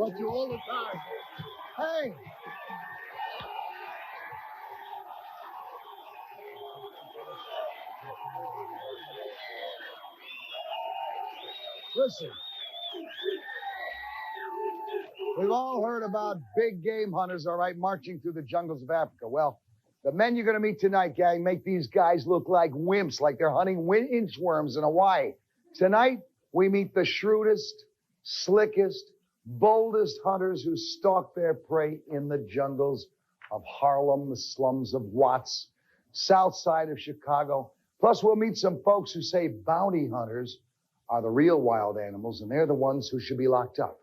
about you all the time. Hey! Listen. We've all heard about big game hunters, all right, marching through the jungles of Africa. Well, the men you're going to meet tonight, gang, make these guys look like wimps, like they're hunting inchworms in Hawaii. Tonight, we meet the shrewdest, slickest, boldest hunters who stalk their prey in the jungles of Harlem, the slums of Watts, south side of Chicago. Plus, we'll meet some folks who say bounty hunters are the real wild animals, and they're the ones who should be locked up.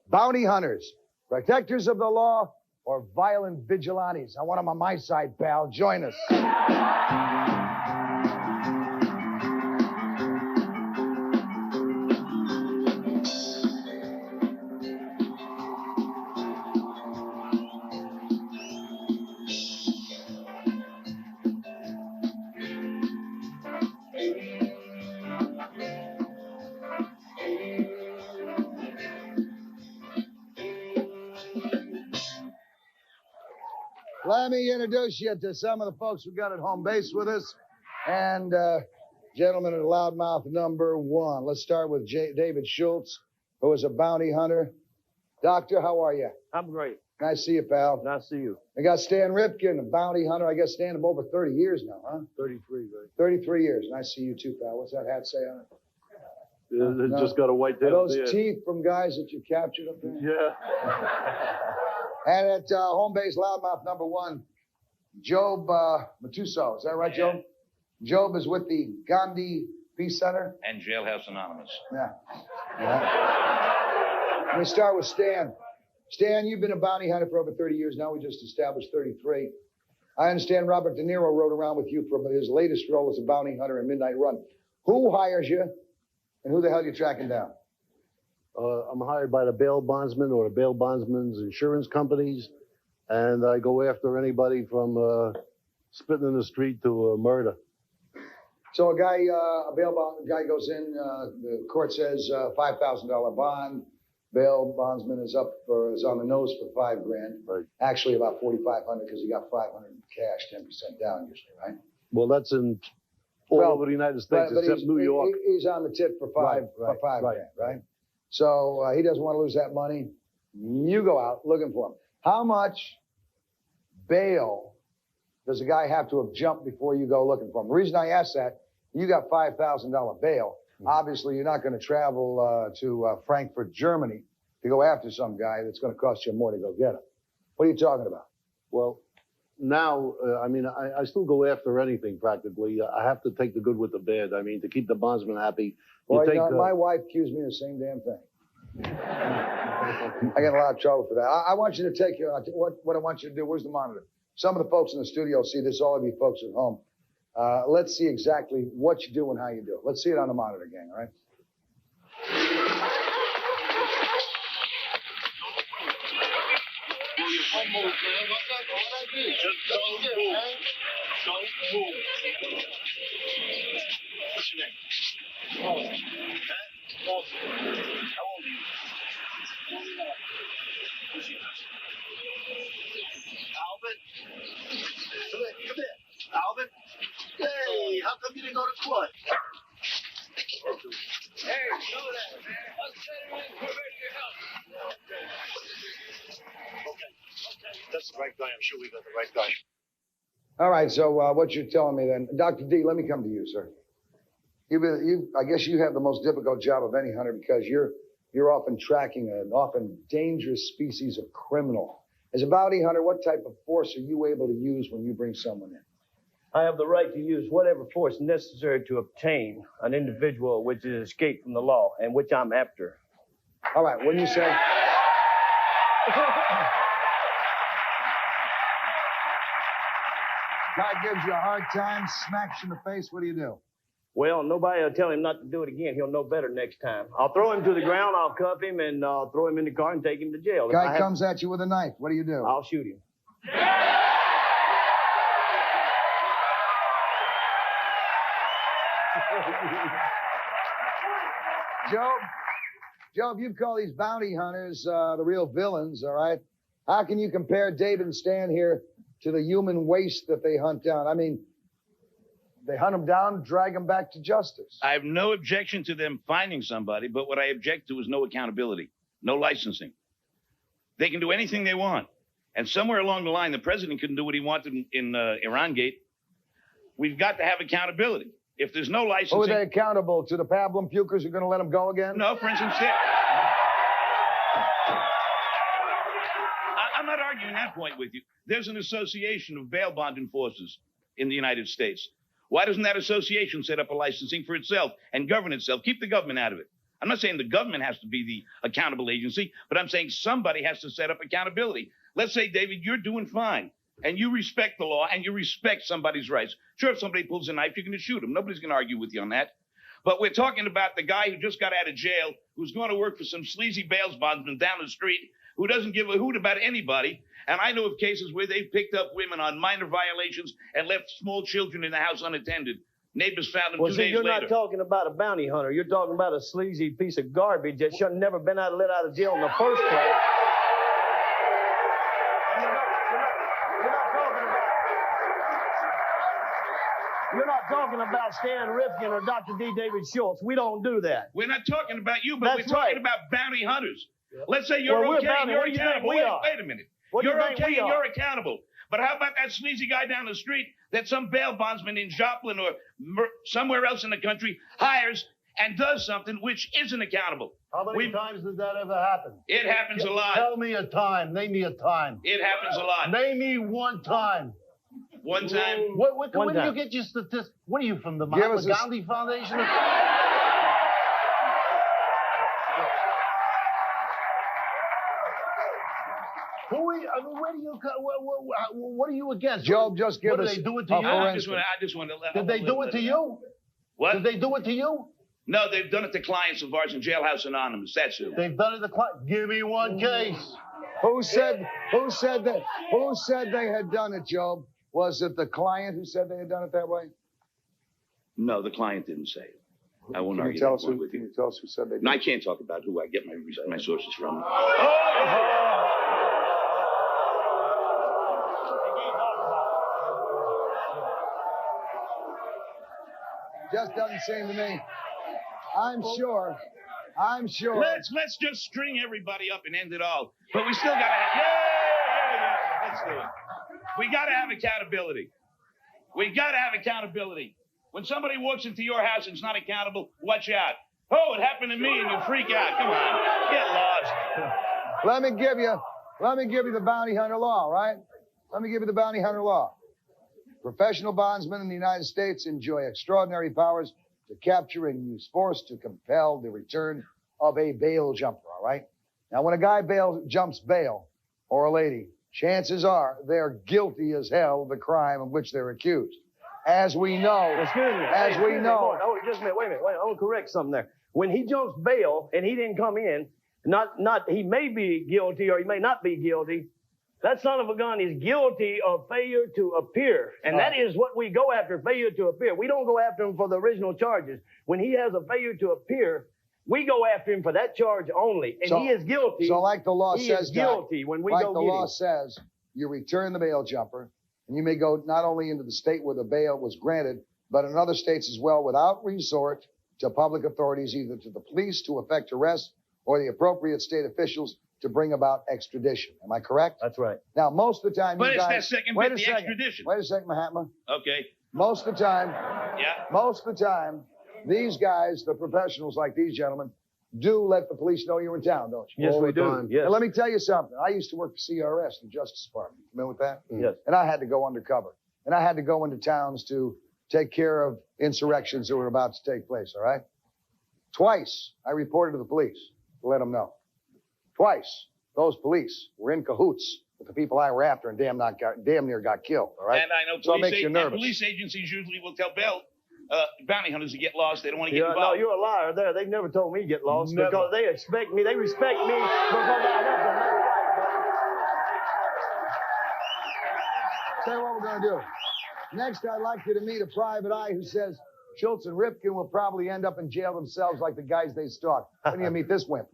Bounty hunters, protectors of the law, or violent vigilantes. I want them on my side, pal. Join us. Let me introduce you to some of the folks we got at home base with us. And, gentlemen at loudmouth number one. Let's start with David Schultz, who is a bounty hunter. Doctor, how are you? I'm great. Nice to see you, pal. Nice to see you. We got Stan Ripken, a bounty hunter. I guess Stan of over 30 years now, huh? 33, right? 33 years. Nice to see you too, pal. What's that hat say on it? It just got a white tail. Are those teeth from guys that you captured up there? Yeah. And at home base loudmouth number one, Job Matuso. Is that right, Job? Job is with the Gandhi Peace Center. And Jailhouse Anonymous. Yeah. Let me start with Stan. Stan, you've been a bounty hunter for over 30 years now. We just established 33. I understand Robert De Niro rode around with you for his latest role as a bounty hunter in Midnight Run. Who hires you, and who the hell are you tracking down? I'm hired by the bail bondsman or the bail bondsman's insurance companies, and I go after anybody from spitting in the street to murder. So a bail bond guy goes in, the court says $5,000 bond. Bail bondsman is on the nose for $5,000. Right. Actually about $4,500 because he got $500 in cash, 10% down usually, right? Well, that's in all over the United States except New York. He's on the tip for $5,000, right? So he doesn't want to lose that money. You go out looking for him. How much bail does a guy have to have jumped before you go looking for him? The reason I ask that, you got $5,000 bail. Obviously, you're not going to travel to Frankfurt, Germany to go after some guy that's going to cost you more to go get him. What are you talking about? Well, now, I still go after anything practically. I have to take the good with the bad. I mean, to keep the bondsman happy. Well, my wife accused me of the same damn thing. I get in a lot of trouble for that. I want you to take what I want you to do. Where's the monitor? Some of the folks in the studio see this, all of you folks at home. Let's see exactly what you do and how you do it. Let's see it on the monitor, gang, all right? Just don't move. Don't move. What's your name? Morton. Morton. How old are you? 29. Who's your cousin? Albert? Come here. Albert? Hey, how come you didn't go to court? Hey, show that, man. I'll set him in for your help. Okay. That's the right guy. I'm sure we got the right guy. All right, so what you're telling me then, Dr. D, let me come to you, sir. I guess you have the most difficult job of any hunter because you're often tracking an often dangerous species of criminal. As a bounty hunter, what type of force are you able to use when you bring someone in? I have the right to use whatever force necessary to obtain an individual which has escaped from the law and which I'm after. All right, when you say... Guy gives you a hard time, smacks you in the face, what do? Well, nobody will tell him not to do it again. He'll know better next time. I'll throw him to the ground, I'll cuff him, and throw him in the car and take him to jail. Guy comes at you with a knife, what do? I'll shoot him. Joe, if you call these bounty hunters the real villains, all right, how can you compare David and Stan here to the human waste that they hunt down? I mean, they hunt them down, drag them back to justice. I have no objection to them finding somebody, but what I object to is no accountability, no licensing. They can do anything they want. And somewhere along the line, the president couldn't do what he wanted in Iran Gate. We've got to have accountability. If there's no licensing... Who are they accountable to? The pablum pukers who are going to let them go again? No, for instance, I'm not arguing that point with you. There's an association of bail bond enforcers in the United States. Why doesn't that association set up a licensing for itself and govern itself? Keep the government out of it. I'm not saying the government has to be the accountable agency, but I'm saying somebody has to set up accountability. Let's say, David, you're doing fine, and you respect the law, and you respect somebody's rights. Sure, if somebody pulls a knife, you're going to shoot him. Nobody's going to argue with you on that. But we're talking about the guy who just got out of jail, who's going to work for some sleazy bail bondsman down the street, who doesn't give a hoot about anybody. And I know of cases where they've picked up women on minor violations and left small children in the house unattended. Neighbors found them 2 days later. You're not talking about a bounty hunter. You're talking about a sleazy piece of garbage that should have never been let out of jail in the first place. You're not talking about Stan Rifkin or Dr. D. David Schultz. We don't do that. We're not talking about you, but That's we're talking right. about bounty hunters. Let's say you're Well, okay and you're accountable. Wait a minute. You're okay and you're accountable. But how about that sleazy guy down the street that some bail bondsman in Joplin or somewhere else in the country hires and does something which isn't accountable? How many times did that ever happen? It happens a lot. Tell me a time. Name me a time. It happens a lot. Name me one time. One time. Where do you get your statistics? What are you, from the Mahatma Gandhi Foundation? Where do you? What are you against? Job, just give us. What did they do it to you? I just want to let. Did they do it to you? What? Did they do it to you? No, they've done it to clients of ours in Jailhouse Anonymous. That's who. They've done it to clients. Give me one case. Who said they had done it, Job? Was it the client who said they had done it that way? No, the client didn't say it. I won't Can argue you tell that us point who, with can you. you tell us who said they did No, it? I can't talk about who I get my sources from. Just doesn't seem to me. I'm sure. Let's just string everybody up and end it all. But we still gotta have, yeah. Let's do it. We gotta have accountability. We gotta have accountability. When somebody walks into your house and is not accountable, watch out. Oh, it happened to me, and you freak out. Come on, get lost. Let me give you the bounty hunter law, right? Let me give you the bounty hunter law. Professional bondsmen in the United States enjoy extraordinary powers to capture and use force to compel the return of a bail jumper, all right? Now, when a guy jumps bail, or a lady, chances are they're guilty as hell of the crime of which they're accused. As we know. Excuse me. Oh, just a minute. Wait a minute. I want to correct something there. When he jumps bail and he didn't come in, he may be guilty or he may not be guilty. That son of a gun is guilty of failure to appear. And that is what we go after, failure to appear. We don't go after him for the original charges. When he has a failure to appear, we go after him for that charge only. And he is guilty. So like the law he says, is guilty when we like go the get law him. says, you return the bail jumper, and you may go not only into the state where the bail was granted, but in other states as well, without resort to public authorities, either to the police to effect arrest or the appropriate state officials to bring about extradition. Am I correct? That's right. Now, most of the time, But you it's guys... that second Wait bit, a the second. extradition. Wait a second, Mahatma. Okay. Most of the time, Yeah. these guys, the professionals like these gentlemen, do let the police know you're in town, don't you? Yes, All we the do. time. Yes. And let me tell you something. I used to work for CRS, the Justice Department. Familiar with that? Yes. And I had to go undercover. And I had to go into towns to take care of insurrections that were about to take place, all right? Twice, I reported to the police to let them know. Twice, those police were in cahoots with the people I were after and damn near got killed, all right? And I know So it makes you nervous. police agencies usually will tell bounty hunters to get lost. They don't want to get No, involved. you're a liar there. They've never told me to get lost Never. because they respect me. They respect me because I help them. That's right, Tell you what we're going to do. Next, I'd like you to meet a private eye who says Schultz and Ripken will probably end up in jail themselves like the guys they stalked. When do you meet this wimp?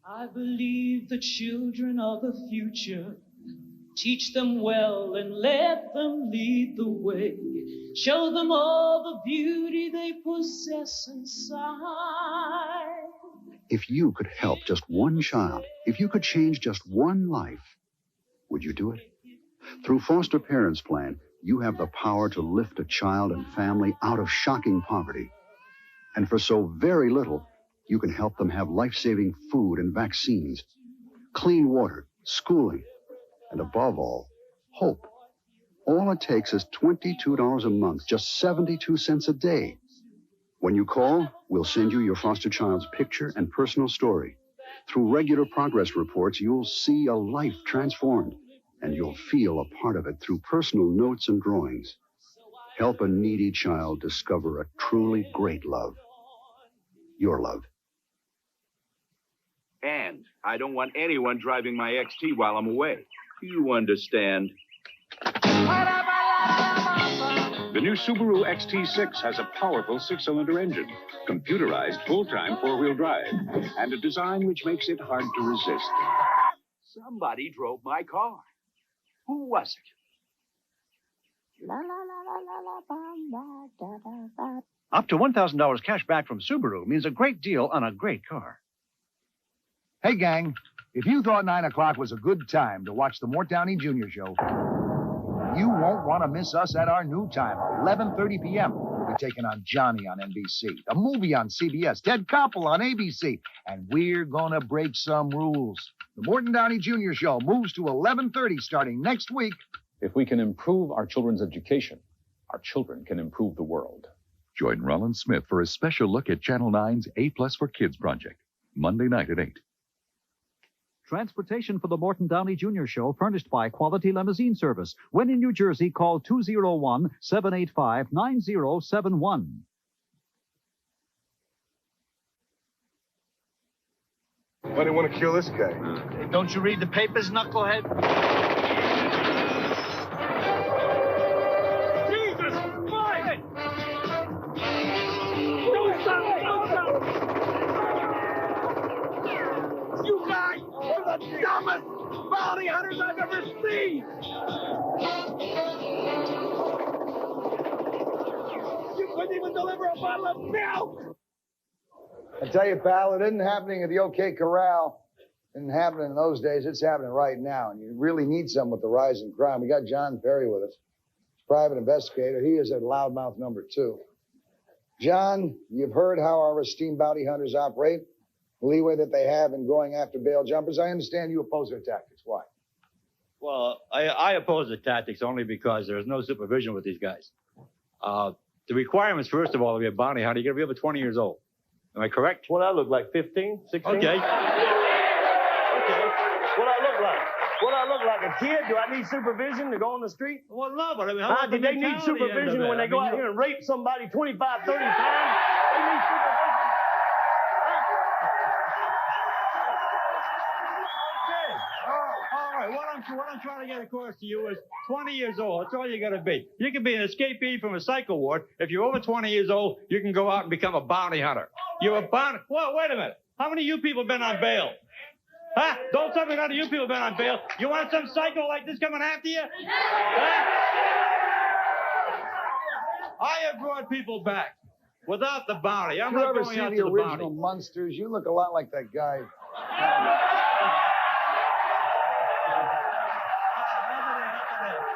I believe the children are the future. Teach them well and let them lead the way. Show them all the beauty they possess inside. If you could help just one child, if you could change just one life, would you do it? Through Foster Parents Plan, you have the power to lift a child and family out of shocking poverty. And for so very little, you can help them have life-saving food and vaccines, clean water, schooling, and above all, hope. All it takes is $22 a month, just 72 cents a day. When you call, we'll send you your foster child's picture and personal story. Through regular progress reports, you'll see a life transformed, and you'll feel a part of it through personal notes and drawings. Help a needy child discover a truly great love. Your love. And I don't want anyone driving my XT while I'm away. You understand? The new Subaru XT6 has a powerful six-cylinder engine, computerized full-time four-wheel drive, and a design which makes it hard to resist. Somebody drove my car. Who was it? Up to $1,000 cash back from Subaru means a great deal on a great car. Hey, gang, if you thought 9 o'clock was a good time to watch the Mort Downey Jr. show, you won't want to miss us at our new time, 11:30 p.m. We'll be taking on Johnny on NBC, the movie on CBS, Ted Koppel on ABC, and we're going to break some rules. The Morton Downey Jr. show moves to 11:30 starting next week. If we can improve our children's education, our children can improve the world. Join Rollins Smith for a special look at Channel 9's A Plus for Kids project, Monday night at 8. Transportation for the Morton Downey Jr. show furnished by Quality Limousine Service. When in New Jersey, call 201-785-9071. Why do you want to kill this guy? Don't you read the papers, knucklehead? Jesus Christ! Don't stop! Don't stop! You guys are the dumbest bounty hunters I've ever seen! You couldn't even deliver a bottle of milk! I tell you, pal, it isn't happening at the OK Corral. It didn't happen in those days. It's happening right now, and you really need some with the rise in crime. We got John Perry with us, private investigator. He is at loudmouth number 2. John, you've heard how our esteemed bounty hunters operate, the leeway that they have in going after bail jumpers. I understand you oppose their tactics. Why? Well, I oppose the tactics only because there's no supervision with these guys. The requirements, first of all, to be a bounty hunter, you got to be over 20 years old. Am I correct? What I look like, 15, 16? Okay. Okay. What I look like? What I look like, a kid? Do I need supervision to go on the street? Well, no, but I mean, how did they need supervision when they go out here and rape somebody 25, 30 times? They need supervision. All right, what I'm trying to get across to you is 20 years old. That's all you got to be. You can be an escapee from a psycho ward. If you're over 20 years old, you can go out and become a bounty hunter. You're a bounty... Well, wait a minute. How many of you people have been on bail? Huh? Don't tell me none of you people have been on bail. You want some psycho like this coming after you? Huh? I have brought people back without the bounty. I'm not going out to the bounty. You ever see the original Munsters? You look a lot like that guy.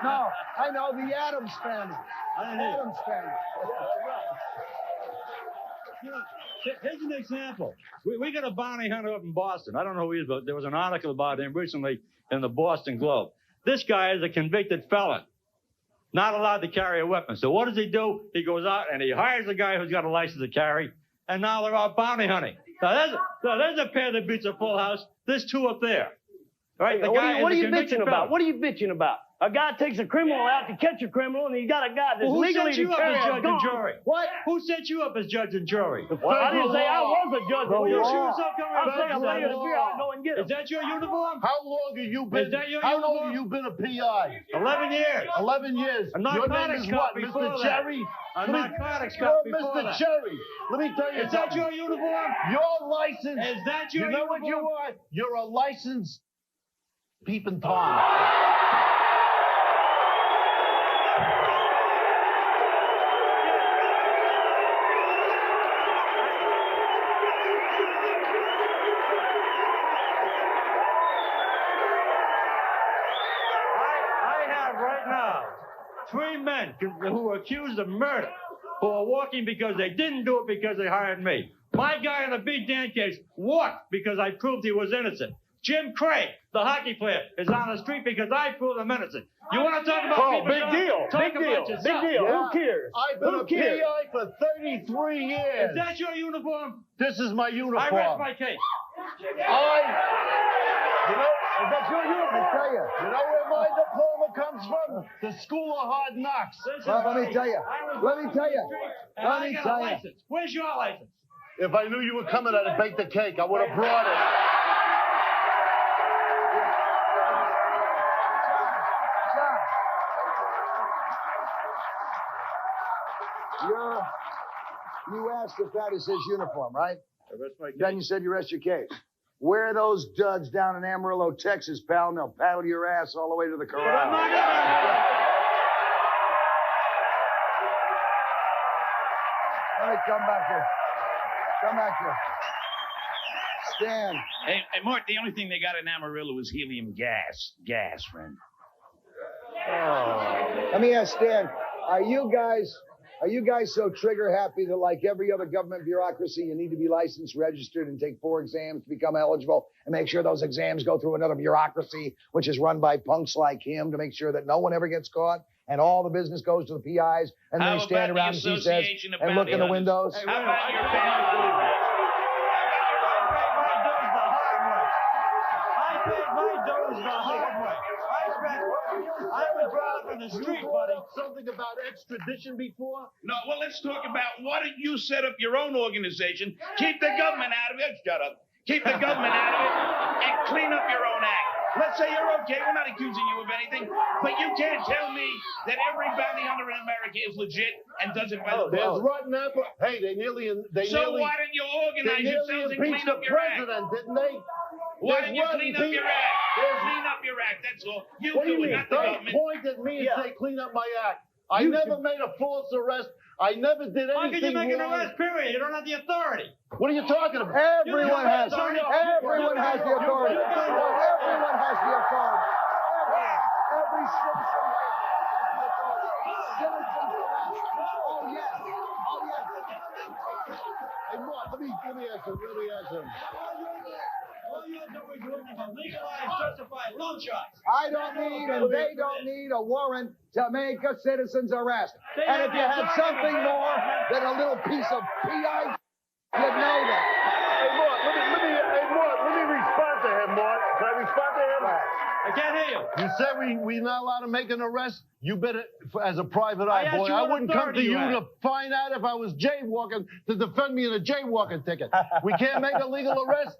No, I know, the Addams Family. Addams Family. Here's an example. We got a bounty hunter up in Boston. I don't know who he is, but there was an article about him recently in the Boston Globe. This guy is a convicted felon, not allowed to carry a weapon. So what does he do? He goes out and he hires a guy who's got a license to carry, and now they're out bounty hunting. Now there's a pair that beats a full house. There's 2 up there. Right? The guy What are is a you convicted bitching about? felon. What are you bitching about? A guy takes a criminal out to catch a criminal, and he's got a guy that's Well, who legally set you up declared as judge and gone. jury? What? Who set you up as judge and jury? Well, I didn't say I was a judge. Well, you and sure jury. as hell come I'm around saying I'm and laying say a beer. I'll go and get him. Is that your uniform? How long have you been? Is that your how uniform? long have you been a PI? 11 years. 11 years. A Your name narcotics is cop what, before Mr. that. Cherry? A narcotics You're cop before Mr. that. Cherry. Let me tell you Is that something. your uniform? Your license. Is that your You know what you uniform? are? You're a licensed peeping Tom. I have right now 3 men who are accused of murder who are walking because they didn't do it because they hired me. My guy in the Big Dan case walked because I proved he was innocent. Jim Craig, the hockey player, is on the street because I proved him innocent. You want to talk about people? Big deal. Talk Big about deal. yourself. Big deal. Yeah. Who cares? I've been Who a cares? PI for 33 years. Is that your uniform? This is my I uniform. rest my case. You know, That's your uniform. I tell you. you know where my diploma comes from? The School of Hard Knocks. Well, let me tell you. Let me tell you. And Let I me got a tell you. license. Where's your license? If I knew you were coming, I'd have baked the cake. I would have brought it. You asked if that is his uniform, right? I rest my case. Then you said you rest your case. Where are those duds down in Amarillo, Texas, pal, and they'll paddle your ass all the way to the corral. But I'm not gonna. Let me come back here. Come back here. Stan. Hey, Mort, the only thing they got in Amarillo is helium gas. Gas, friend. Let me ask Stan, are you guys so trigger happy that like every other government bureaucracy, you need to be licensed, registered, and take 4 exams to become eligible and make sure those exams go through another bureaucracy, which is run by punks like him to make sure that no one ever gets caught and all the business goes to the PIs and then How they stand about the around and see says Association of and look in the Bounty windows. Hunters? How about your family? I paid my dues the hard way. I was brought up in the street, buddy. Something about extradition before? No, well, let's talk about why don't you set up your own organization, keep the government out of it, shut up, keep the government out of it, and clean up your own act. Let's say you're okay, we're not accusing you of anything, but you can't tell me that every bounty hunter in America is legit and does it by the There's book. rotten apple. Hey, they nearly So why don't you organize yourselves and clean impeached up the your act? president, didn't they? Why There's don't you rotten clean up your people. act? There's- Clean up your act, that's all. You What do you do it, mean? not the Don't government. point at me and say clean up my act. I never made a false arrest. I never did anything How can you make an wrong. arrest, period? You don't have the authority. What are you talking about? Everyone has the authority. Everyone has the authority. Every citizen has the authority. Citizens arrest. Oh, yes. Oh, yes. Hey, Mark, let me ask him. All you're doing is looking for legalized, justified loan sharks. I don't need and they don't need a warrant to make a citizen's arrest. And if you had something more than a little piece of PI, you'd know that. Hey, Mark, let me respond to him, Mark. Can I respond to him? I can't hear you. You said we're not allowed to make an arrest? You better, as a private eye asked boy, you I what wouldn't come to authority you you to had. find out if I was jaywalking to defend me in a jaywalking ticket. We can't make a legal arrest.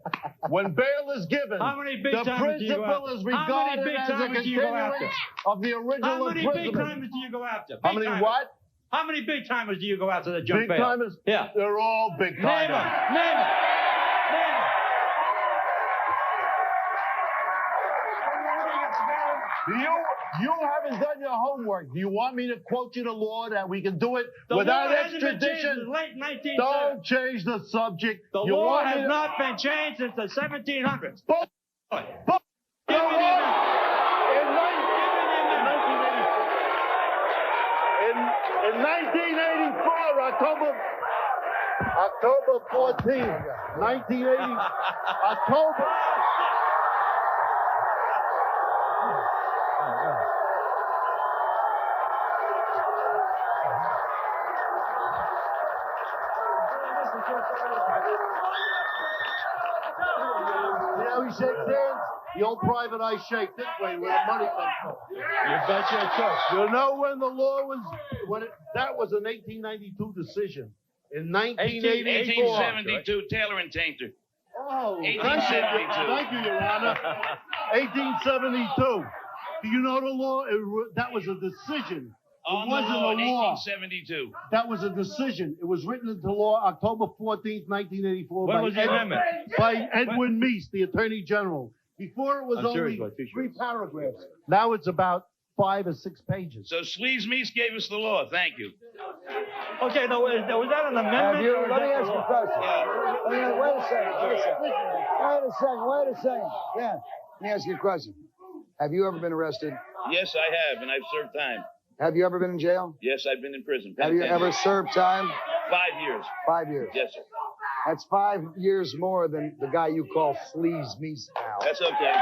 When bail is given, How many big the timers do you go principle after? is How many regarded big as a timers do you go after? continuance of the original How many big imprisonment. timers do you go after? How Big many timers. what? How many big timers do you go after that jump Big bail? timers? Yeah. They're all big Name timers. them. Name them. Name them. You haven't done your homework. Do you want me to quote you the law that we can do it The without law hasn't been changed extradition? since late 1970. Don't change the subject. The You law want me has to- not been changed since the 1700s. But- Give me You the know what? amendment. In 1984, October 14th, 1980, October. See how he shakes hands? The old private eye shake this way where the money comes from. You betcha it's so. You know when the law was, that was an 1892 decision. In 1984. 1872, Taylor and Tainter. Oh, 1872. Thank you, Your Honor. 1872. Do you know the law? That was a decision. On It wasn't the law a in law. 1872. That was a decision. It was written into law October 14th, 1984 When was the amendment? by Edwin Meese, the Attorney General. Before it was only 3 paragraphs. Now it's about 5 or 6 pages. So Sleaze Meese gave us the law. Thank you. Okay, no, was that an amendment? Let me ask you a question. Wait a second. Yeah, let me ask you a question. Have you ever been arrested? Yes, I have, and I've served time. Have you ever been in jail? Yes, I've been in prison. Have you ever served time? 5 years. 5 years. Yes, sir. That's 5 years more than the guy you call Sleaze Meese now. That's okay.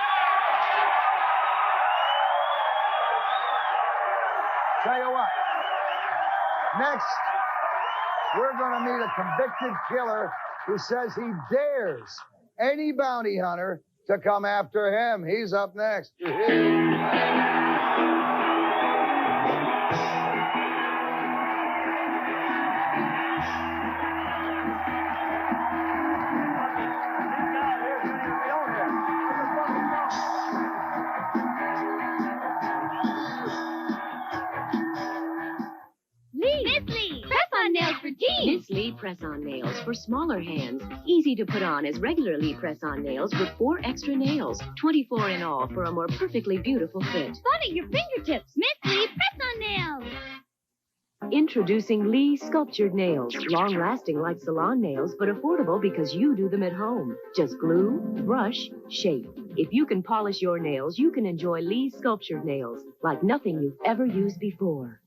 Tell you what. Next, we're going to meet a convicted killer who says he dares any bounty hunter to come after him. He's up next. Miss Lee press-on nails for smaller hands. Easy to put on as regular Lee press-on nails with 4 extra nails. 24 in all for a more perfectly beautiful fit. Fun at your fingertips. Miss Lee press-on nails. Introducing Lee sculptured nails. Long-lasting like salon nails, but affordable because you do them at home. Just glue, brush, shape. If you can polish your nails, you can enjoy Lee sculptured nails like nothing you've ever used before.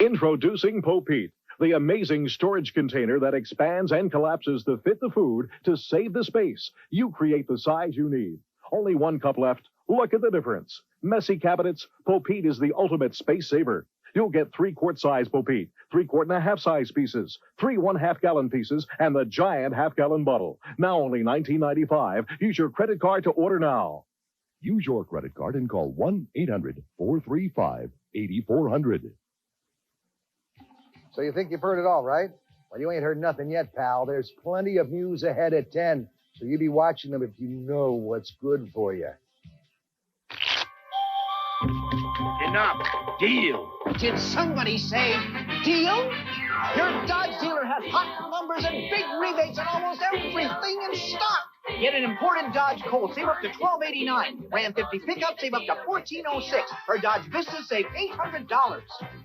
Introducing Popeet, the amazing storage container that expands and collapses to fit the food to save the space. You create the size you need. Only 1 cup left. Look at the difference. Messy cabinets, Popeet is the ultimate space saver. You'll get 3-quart size Popeet, 3-quart and a half size pieces, 3 1/2 gallon pieces, and the giant half-gallon bottle. Now only $19.95. Use your credit card to order now. Use your credit card and call 1-800-435-8400. So you think you've heard it all, right? Well, you ain't heard nothing yet, pal. There's plenty of news ahead at 10, so you be watching them if you know what's good for you. Enough. Deal. Did somebody say deal? Your Dodge dealer has hot numbers and big rebates on almost everything in stock. Get an imported Dodge Colt, save up to $12.89. Ram 50 pickup, save up to $14.06. Or Dodge Vista, save $800.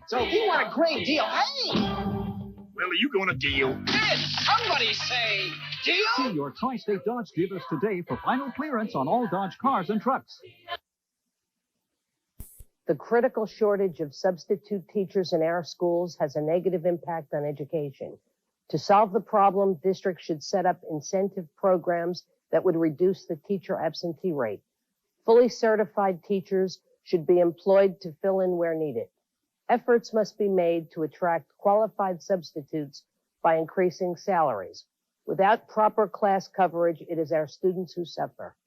So if you want a great deal, hey! Well, are you going to deal? Did somebody say deal? See your Tri-State Dodge dealers today for final clearance on all Dodge cars and trucks. The critical shortage of substitute teachers in our schools has a negative impact on education. To solve the problem, districts should set up incentive programs that would reduce the teacher absentee rate. Fully certified teachers should be employed to fill in where needed. Efforts must be made to attract qualified substitutes by increasing salaries. Without proper class coverage, it is our students who suffer.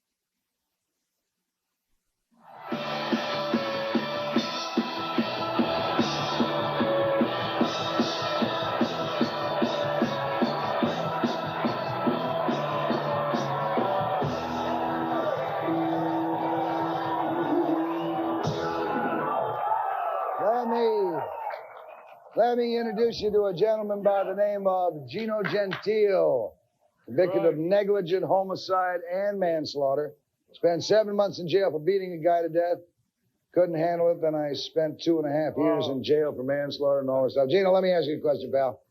Let me introduce you to a gentleman by the name of Gino Gentile, convicted of negligent homicide and manslaughter. Spent 7 months in jail for beating a guy to death. Couldn't handle it. Then I spent 2.5 years in jail for manslaughter and all this stuff. Gino, let me ask you a question, pal.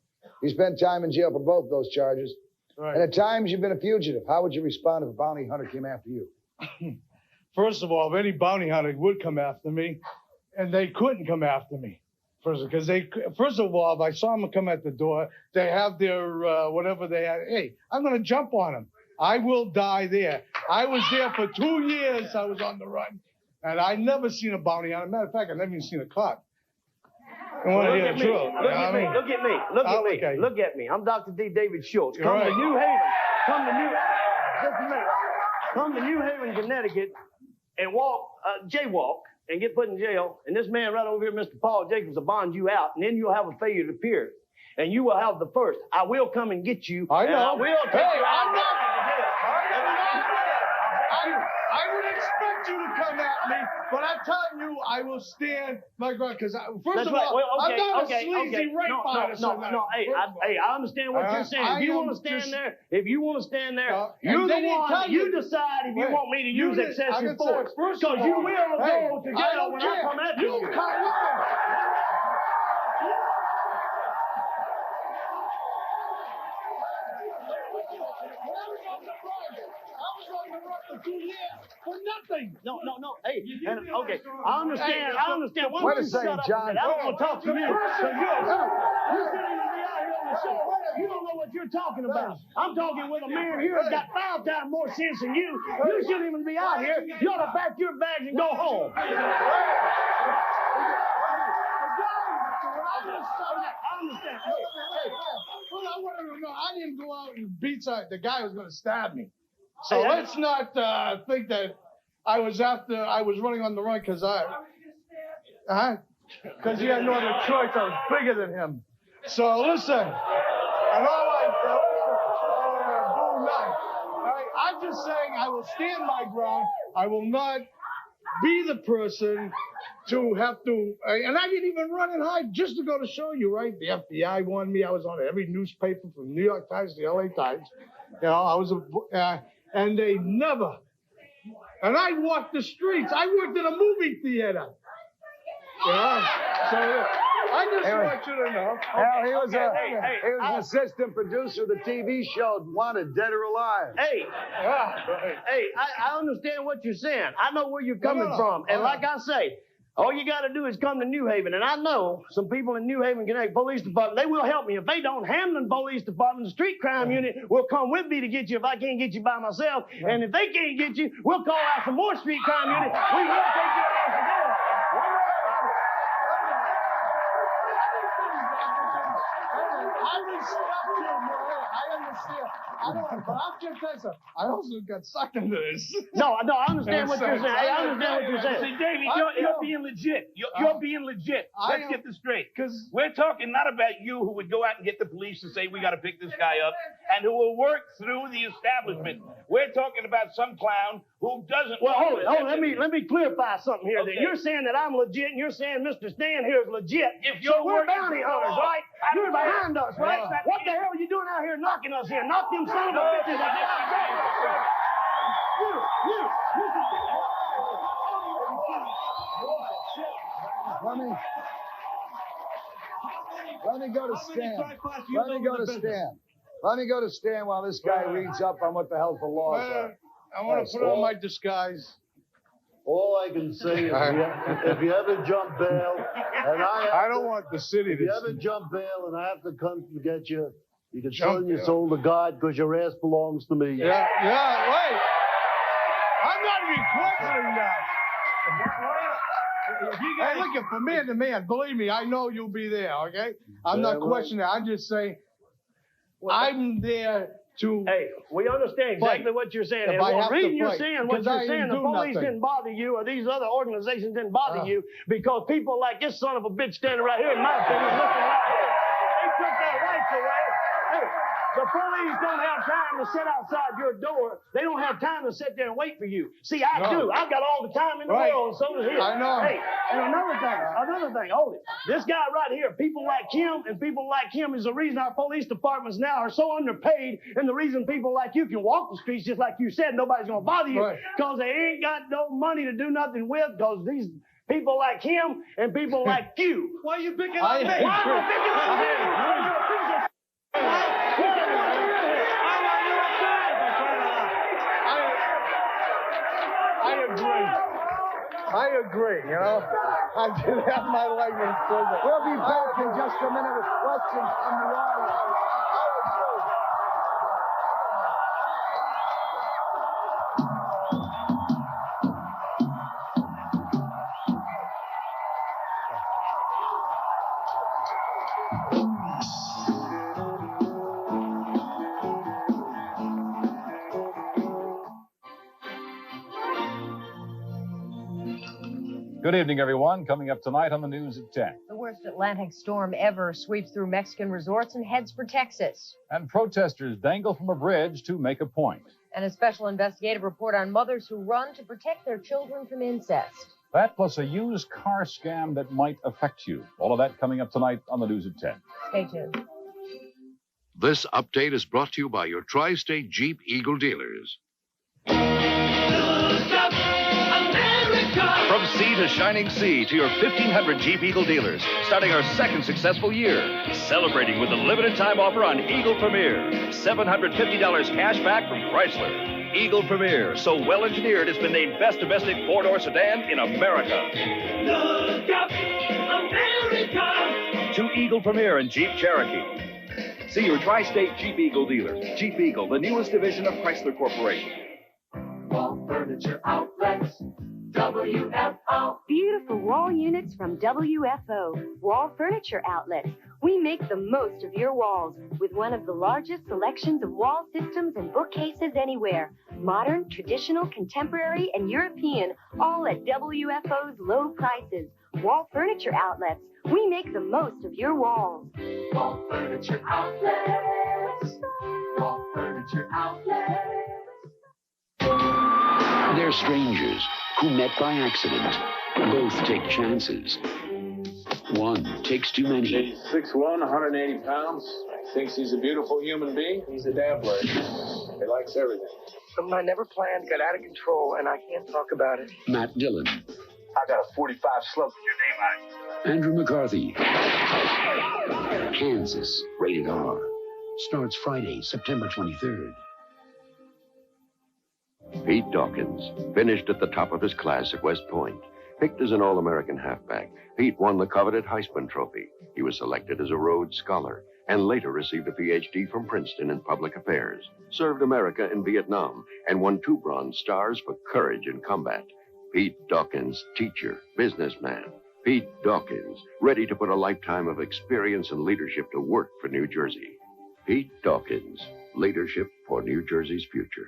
You spent time in jail for both those charges. Right. And at times you've been a fugitive. How would you respond if a bounty hunter came after you? First of all, if any bounty hunter would come after me, and they couldn't come after me. First of all, if I saw them come at the door, they have their whatever they had. Hey, I'm going to jump on them. I will die there. I was there for 2 years. I was on the run, and I never seen a bounty hunter. Matter of fact, I never even seen a cop. Look at me. I'm Dr. D. David Schultz. Come to New Haven. Just a minute. come to New Haven, Connecticut, and jaywalk, and get put in jail, and this man right over here, Mr. Paul Jacobs, will bond you out, and then you'll have a failure to appear. And you will have the first. I will come and get you. I know. And I will take you out. I would expect you to come at me, but I'm telling you, I will stand my ground. Because first of all, I'm not a sleazy rape artist. No. Hey, I understand what you're saying. If you want to stand there, you're the one. You decide if you want me to use excessive force. Because you will go to jail when I come at you. For nothing. No. Hey, okay. I understand. Wait a second, John. I don't want to talk to you. You shouldn't even be out here on the show. You don't know what you're talking about. I'm talking with a man here who's got 5 times more sense than you. You shouldn't even be out here. You ought to pack your bags and go home. I understand. I wanted to know. I didn't go out and beat the guy who was going to stab me. So let's not think that I was running on the run because because he had no other choice. I was bigger than him. So listen, and I'm just saying I will stand my ground. I will not be the person to have to, and I didn't even run and hide just to go to show you, right? The FBI wanted me. I was on every newspaper from New York Times to the LA Times. You know, I was and they never. And I walked the streets. I worked in a movie theater. Yeah. So I just want you to know. He was an assistant producer of the TV show Wanted, Dead or Alive. Hey, I understand what you're saying. I know where you're coming from. And like I say, all you got to do is come to New Haven. And I know some people in New Haven, Connecticut Police Department, they will help me. If they don't, Hamlin Police Department, the street crime unit, will come with me to get you if I can't get you by myself. And if they can't get you, we'll call out some more street crime unit. We will take you out to jail. I respect you, man. I understand. But I'm just saying, I also got sucked into this. No, I understand what you're saying. I understand what you're saying. See, Davey, you're being legit. You're being legit. Let's get this straight. Because we're talking not about you who would go out and get the police to say, we got to pick this guy up, and who will work through the establishment. We're talking about some clown who doesn't. Well, hold it. Let me clarify something here. Okay. That you're saying that I'm legit, and you're saying Mr. Stan here is legit. So we're bounty hunters, right? You're behind us, right? What the hell are you doing out here knocking us here? Knock them son of a bitches out. Let me go to Stan. Let me go to Stan while this guy reads up on what the hell the laws are. I want to put on my disguise. All I can say is if you ever jump bail, and I don't want the city if you ever jump bail and I have to come to get you, you can sell your soul to God because your ass belongs to me. Yeah, wait. I'm not even questioning that. Hey, look, for man to man, believe me, I know you'll be there, okay? I'm not questioning that. I'm just saying I'm there to. Hey, we understand exactly what you're saying. And the reason you're saying what you're saying, the police didn't bother you, or these other organizations didn't bother you, because people like this son of a bitch standing right here, in my opinion, looking right here, they took their rights away. Hey, the police don't have time to sit outside your door. They don't have time to sit there and wait for you. See, I do. I've got all the time in the world, and so does he. I know. Hey, and another thing, hold it. This guy right here, people like him is the reason our police departments now are so underpaid, and the reason people like you can walk the streets just like you said, nobody's going to bother you, because they ain't got no money to do nothing with, because these people like him and people like you. Why are you picking on me? Why am I picking on you? I agree, you know. I did have my life in prison. We'll be back in just a minute with questions from the audience. Good evening, everyone. Coming up tonight on the news at 10. The worst Atlantic storm ever sweeps through Mexican resorts and heads for Texas. And protesters dangle from a bridge to make a point. And a special investigative report on mothers who run to protect their children from incest. That plus a used car scam that might affect you. All of that coming up tonight on the news at 10. Stay tuned. This update is brought to you by your Tri-State Jeep Eagle dealers. From sea to shining sea to your 1,500 Jeep Eagle dealers, starting our second successful year. Celebrating with a limited time offer on Eagle Premier. $750 cash back from Chrysler. Eagle Premier, so well engineered, it's been named best domestic four-door sedan in America. Look up, America! To Eagle Premier and Jeep Cherokee. See your Tri-State Jeep Eagle dealer. Jeep Eagle, the newest division of Chrysler Corporation. Wall Furniture Outlets, WFO. Beautiful wall units from WFO, Wall Furniture Outlets. We make the most of your walls with one of the largest selections of wall systems and bookcases anywhere. Modern, traditional, contemporary, and European, all at WFO's low prices. Wall Furniture Outlets. We make the most of your walls. Wall Furniture Outlets. Wall Furniture Outlets. They're strangers who met by accident. Both take chances. One takes too many. He's 6'1", 180 pounds. Thinks he's a beautiful human being. He's a dabbler. He likes everything. Something I never planned got out of control, and I can't talk about it. Matt Dillon. I got a 45 slump in your name, Andrew McCarthy. Kansas, rated R. Starts Friday, September 23rd. Pete Dawkins finished at the top of his class at West Point. Picked as an All-American halfback, Pete won the coveted Heisman Trophy. He was selected as a Rhodes Scholar and later received a Ph.D. from Princeton in Public Affairs. Served America in Vietnam and won 2 Bronze Stars for courage in combat. Pete Dawkins, teacher, businessman. Pete Dawkins, ready to put a lifetime of experience and leadership to work for New Jersey. Pete Dawkins, leadership for New Jersey's future.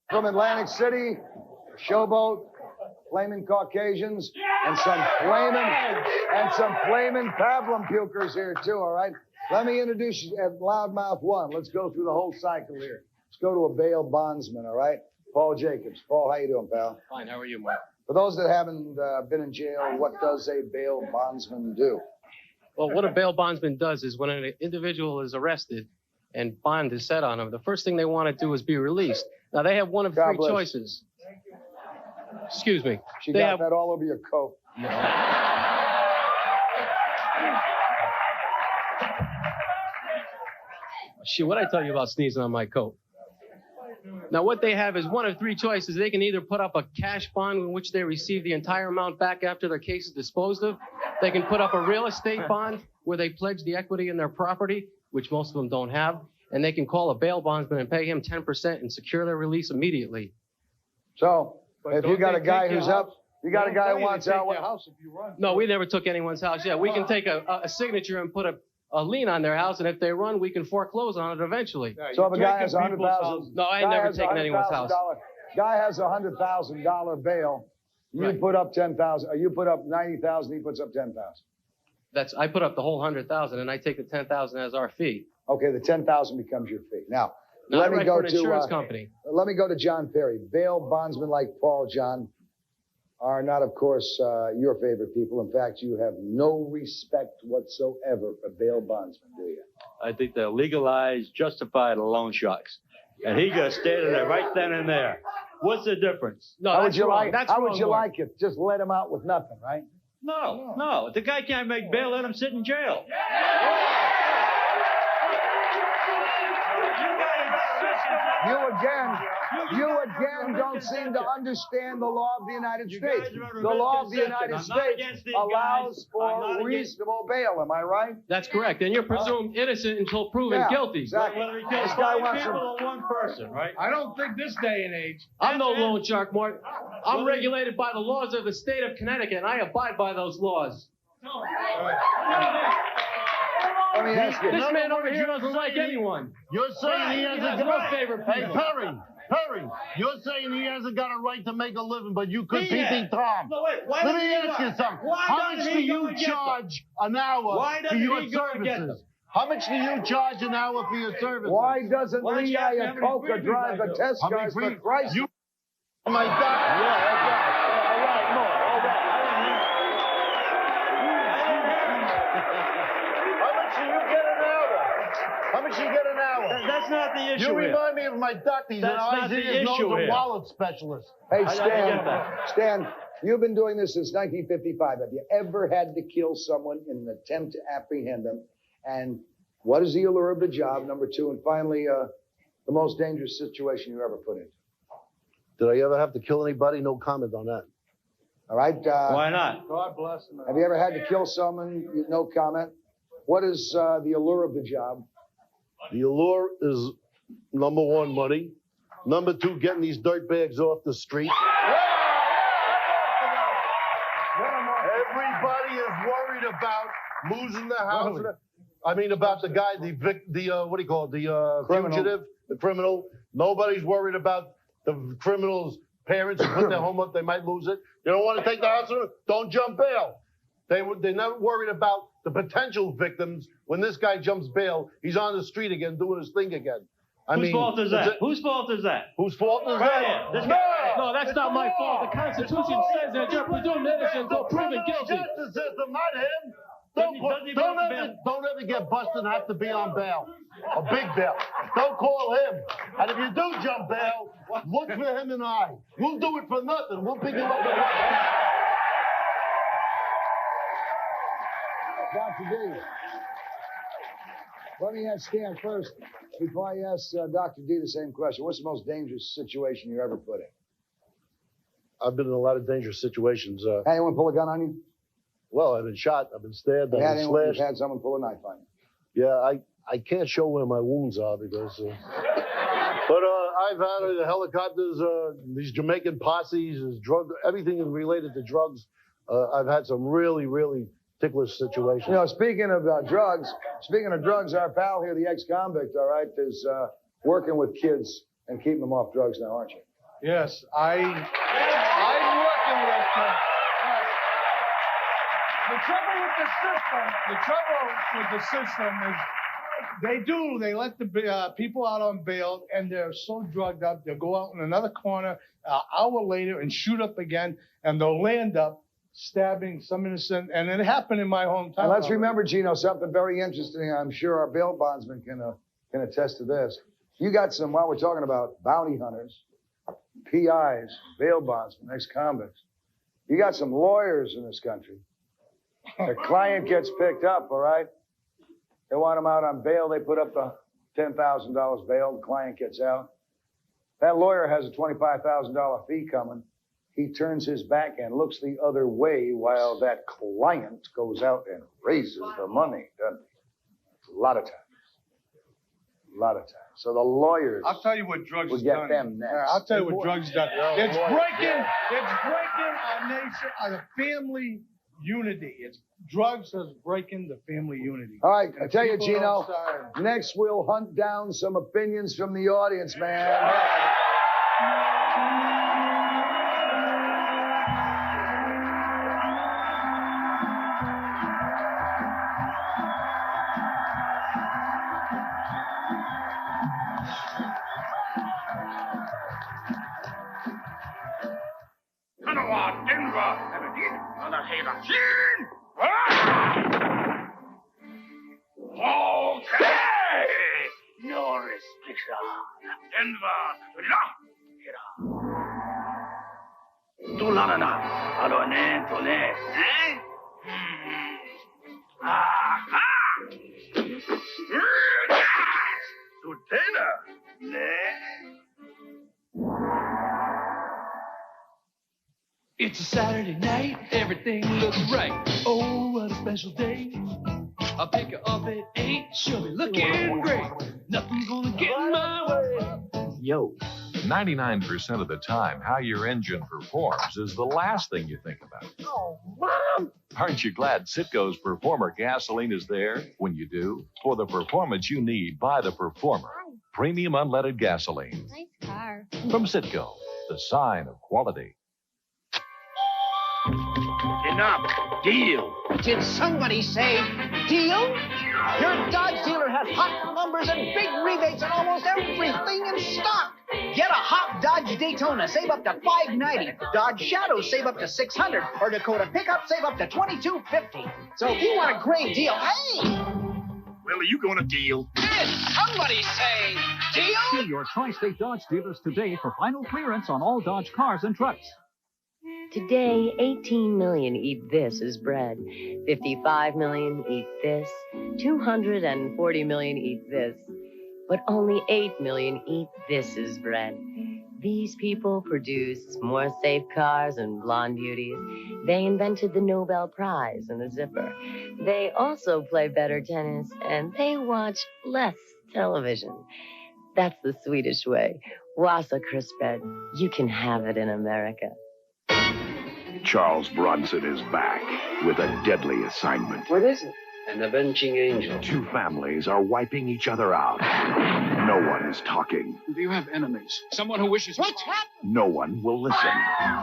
From Atlantic City, Showboat, flaming Caucasians, and some flaming pablum pukers here too, all right? Let me introduce you at Loudmouth 1. Let's go through the whole cycle here. Let's go to a bail bondsman, all right? Paul Jacobs. Paul, how you doing, pal? Fine, how are you, Mark? For those that haven't been in jail, what does a bail bondsman do? Well, what a bail bondsman does is when an individual is arrested and bond is set on them, the first thing they want to do is be released. Now, they have one of 3 choices. Excuse me. She got that all over your coat. Shit, what'd I tell you about sneezing on my coat? Now, what they have is one of 3 choices. They can either put up a cash bond in which they receive the entire amount back after their case is disposed of. They can put up a real estate bond where they pledge the equity in their property, which most of them don't have. And they can call a bail bondsman and pay him 10% and secure their release immediately. So, if you got a guy who's up, you got a guy who wants out. No, we never took anyone's house yet. We can take a signature and put a lien on their house, and if they run, we can foreclose on it eventually. So if a guy has $100,000, no, I ain't never taken anyone's house. Guy has $100,000 bail. You put up $10,000. You put up $90,000. He puts up $10,000. I put up the whole $100,000, and I take the $10,000 as our fee. Okay, the $10,000 becomes your fee. Now, let me go to insurance company. Let me go to John Perry. Bail bondsmen like Paul, John, are not, of course, your favorite people. In fact, you have no respect whatsoever for bail bondsmen, do you? I think they're legalized, justified loan sharks. And he just stated it right then and there. What's the difference? No, how would you like it? Just let him out with nothing, right? No. If the guy can't make bail, let him sit in jail. You would again don't seem to understand the law of the United States. The law of the United States allows for reasonable bail. Am I right? That's correct. And you're presumed innocent until proven guilty. Exactly. Whether he kills This guy 5 wants people some- or 1 person, right? I don't think this day and age. I'm no loan shark, Mark. I'm regulated by the laws of the state of Connecticut, and I abide by those laws. Let me ask you. This man over here doesn't like anyone. You're saying he hasn't no favorite Hey, people. Perry, you're saying he hasn't got a right to make a living, but you could Yeah. peeping Tom. No, wait, why Let doesn't me he ask go- you something. why How doesn't much he do go you and get charge an hour Why for doesn't your he go and get services? them? How much do you charge an hour for your services? Why doesn't Why don't Lee you ask me how many Iacocca freebies drive I a do? test How many cars for freebies? Christ? You, my God. Yeah, that's right. All right, more. Hold on. How much do you get an hour? How much do you get an hour? That's not the issue You here. remind me of my doctor. He's an That's not eyes, the ears, nose, issue and here. wallet specialist. Hey, get Stan, that. Stan, you've been doing this since 1955. Have you ever had to kill someone in an attempt to apprehend them? And what is the allure of the job? Number 2, and finally, the most dangerous situation you ever put in. Did I ever have to kill anybody? No comment on that. All right. Why not? God bless him. Have you ever had to kill someone? No comment. What is the allure of the job? The allure is, number 1, money. Number 2, getting these dirt bags off the street. Everybody is worried about losing the house. I mean, about the guy, what do you call it? The fugitive, the criminal. Nobody's worried about the criminal's parents who put their home up. They might lose it. They don't want to take the house. Don't jump bail. They're not worried about the potential victims. When this guy jumps bail, he's on the street again, doing his thing again. Whose fault is that? Whose fault is that? Whose fault is Right that? here. This guy. No, that's not my fault. The Constitution says that you're presumed innocent until proven guilty. Justice system, not him. Don't ever get busted and have to be on bail. A big bail. Don't call him. And if you do jump bail, look for him and I. We'll do it for nothing. We'll pick him up and Dr. D. Let me ask Stan first, before I ask Dr. D the same question. What's the most dangerous situation you ever put in? I've been in a lot of dangerous situations. Anyone pull a gun on you? Well, I've been shot. I've been stabbed. I've been You've slashed. had someone pull a knife on you? Yeah, I can't show where my wounds are because... But I've had helicopters, these Jamaican posses, everything related to drugs. I've had some really, really ticklish situations. You know, speaking of drugs, our pal here, the ex-convict, all right, is working with kids and keeping them off drugs now, aren't you? Yes, I'm working with them. The trouble with the system is they let the people out on bail, and they're so drugged up, they'll go out in another corner an hour later and shoot up again, and they'll land up stabbing some innocent, and it happened in my hometown. And let's remember, Gino, something very interesting. I'm sure our bail bondsman can attest to this. You got some, while we're talking about bounty hunters, PIs, bail bondsmen, ex-convicts, you got some lawyers in this country. The client gets picked up, all right? They want him out on bail. They put up the $10,000 bail. The client gets out. That lawyer has a $25,000 fee coming. He turns his back and looks the other way while that client goes out and raises the money, doesn't he? A lot of times. So the lawyers. I'll tell you what drugs will has get done. them next. I'll tell you what drugs done. It's breaking our nation, our family unity. Drugs is breaking the family unity. All right, I And tell you, people Gino, outside- next we'll hunt down some opinions from the audience, man. Okay! No restriction. Denver, Tulanana, Alone, Tone, eh? Aha! Sutena, ne? It's a Saturday night, everything looks right. Oh, what a special day. I'll pick her up at 8, she'll be looking great. Nothing's gonna get in my way. Yo. 99% of the time, how your engine performs is the last thing you think about. Oh, Mom! Aren't you glad Citgo's Performer gasoline is there? When you do, for the performance you need, buy the Performer. Premium unleaded gasoline. Nice car. From Citgo, the sign of quality. Enough. Deal. Did somebody say deal? Your Dodge dealer has hot numbers and big rebates on almost everything in stock. Get a hot Dodge Daytona, save up to $590. Dodge Shadow, save up to $600. Or Dakota Pickup, save up to $2250. So if you want a great deal, hey! Well, are you going to deal? Did somebody say deal? See your Tri-State Dodge dealers today for final clearance on all Dodge cars and trucks. Today, 18 million eat this as bread. 55 million eat this. 240 million eat this. But only 8 million eat this as bread. These people produce more safe cars and blonde beauties. They invented the Nobel Prize and the zipper. They also play better tennis, and they watch less television. That's the Swedish way. Wassa crispet. You can have it in America. Charles Bronson is back with a deadly assignment. What is it? An avenging angel. Two families are wiping each other out. No one is talking. Do you have enemies? Someone who wishes... What's happening? No one will listen.